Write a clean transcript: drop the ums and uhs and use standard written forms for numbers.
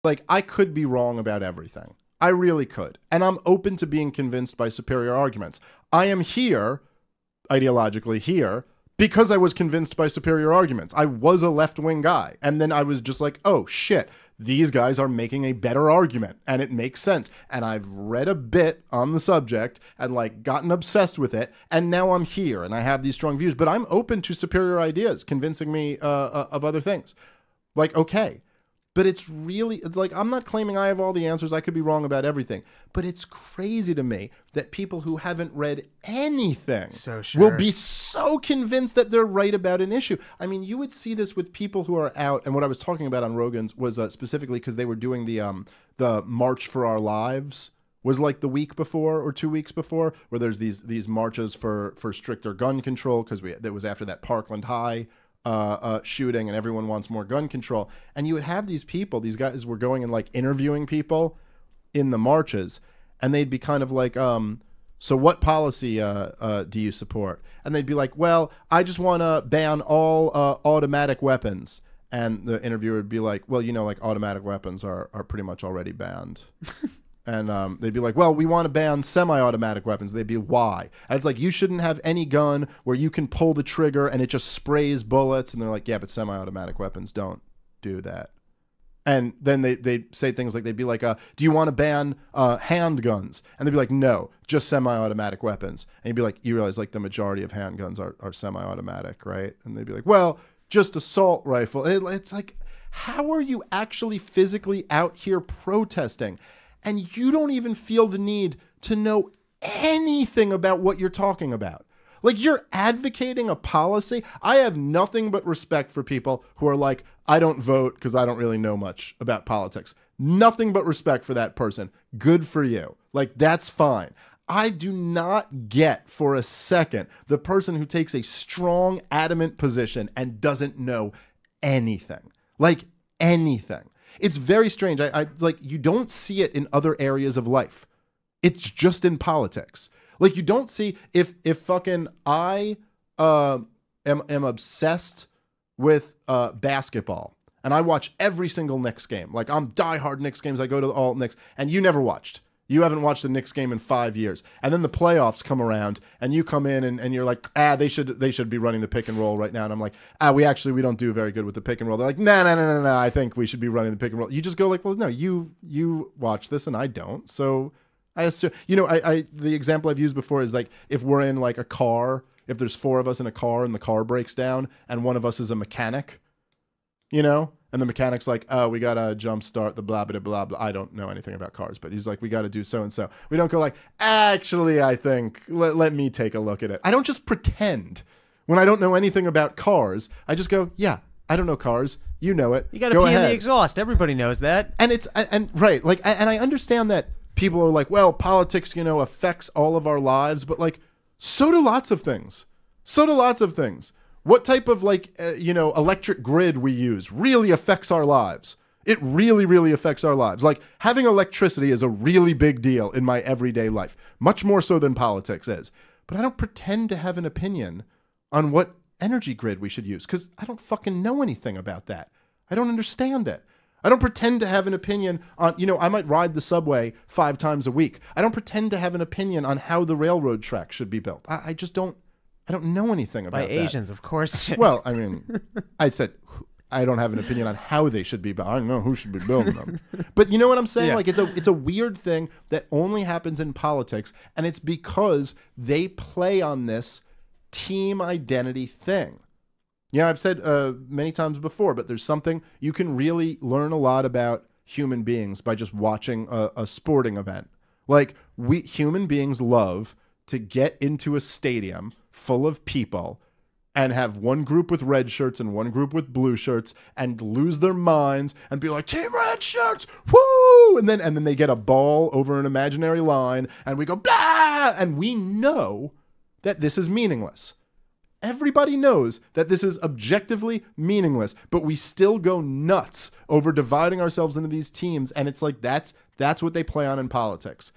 like, I could be wrong about everything. I really could. And I'm open to being convinced by superior arguments. I am here, ideologically here, because I was convinced by superior arguments. I was a left-wing guy. And then I was just like, oh, shit, these guys are making a better argument. And it makes sense. And I've read a bit on the subject and, like, gotten obsessed with it. And now I'm here and I have these strong views. But I'm open to superior ideas convincing me of other things. Like, okay. But it's like, I'm not claiming I have all the answers. I could be wrong about everything. But it's crazy to me that people who haven't read anything will be so convinced that they're right about an issue. I mean, you would see this with people who are out. And what I was talking about on Rogan's was specifically because they were doing the March for Our Lives was like the week before or 2 weeks before, where there's these marches for stricter gun control, because that was after that Parkland High shooting, and everyone wants more gun control. And you would have these people, these guys were going and, like, interviewing people in the marches, and they'd be kind of like, so what policy do you support? And they'd be like, well, I just want to ban all automatic weapons. And the interviewer would be like, well, you know, like, automatic weapons are pretty much already banned. And they'd be like, well, we want to ban semi-automatic weapons. They'd be, why? And it's like, you shouldn't have any gun where you can pull the trigger and it just sprays bullets. And they're like, yeah, but semi-automatic weapons don't do that. And then they'd say things like, they'd be like, do you want to ban handguns? And they'd be like, no, just semi-automatic weapons. And you'd be like, you realize, like, the majority of handguns are semi-automatic, right? And they'd be like, well, just assault rifle. It's like, how are you actually physically out here protesting? And you don't even feel the need to know anything about what you're talking about. Like, you're advocating a policy. I have nothing but respect for people who are like, I don't vote because I don't really know much about politics. Nothing but respect for that person. Good for you. Like, that's fine. I do not get for a second the person who takes a strong, adamant position and doesn't know anything. Like, anything. It's very strange. I like, you don't see it in other areas of life. It's just in politics. Like, you don't see, if fucking I am obsessed with basketball and I watch every single Knicks game. Like, I'm diehard Knicks games. I go to all Knicks, and you never watched. You haven't watched a Knicks game in 5 years. And then the playoffs come around and you come in and you're like, they should be running the pick and roll right now. And I'm like, we don't do very good with the pick and roll. They're like, no, I think we should be running the pick and roll. You just go like, well, no, you watch this and I don't. So I assume, you know, the example I've used before is, like, if we're in, like, a car, if there's 4 of us in a car and the car breaks down and one of us is a mechanic, you know, and the mechanic's like, oh, we got to jump start the blah, blah, blah, blah. I don't know anything about cars, but he's like, we got to do so-and-so. We don't go like, actually, I think, let me take a look at it. I don't just pretend when I don't know anything about cars. I just go, yeah, I don't know cars. You know it. You got to pee in the exhaust. Everybody knows that. And right. Like, and I understand that people are like, well, politics, you know, affects all of our lives, but, like, so do lots of things. So do lots of things. What type of, like, you know, electric grid we use really affects our lives. It really, really affects our lives. Like, having electricity is a really big deal in my everyday life, much more so than politics is. But I don't pretend to have an opinion on what energy grid we should use, because I don't fucking know anything about that. I don't understand it. I don't pretend to have an opinion on, you know, I might ride the subway 5 times a week. I don't pretend to have an opinion on how the railroad track should be built. I just don't. I don't know anything about that. By Asians, of course. Well, I mean, I said I don't have an opinion on how they should be built. I don't know who should be building them. But you know what I'm saying? Yeah. Like, it's a weird thing that only happens in politics, and it's because they play on this team identity thing. Yeah, I've said many times before, but there's something you can really learn a lot about human beings by just watching a sporting event. Like, we human beings love to get into a stadium full of people and have one group with red shirts and one group with blue shirts and lose their minds and be like, Team Red Shirts, woo! And then they get a ball over an imaginary line and we go, blah! And we know that this is meaningless. Everybody knows that this is objectively meaningless, but we still go nuts over dividing ourselves into these teams. And it's like, that's what they play on in politics.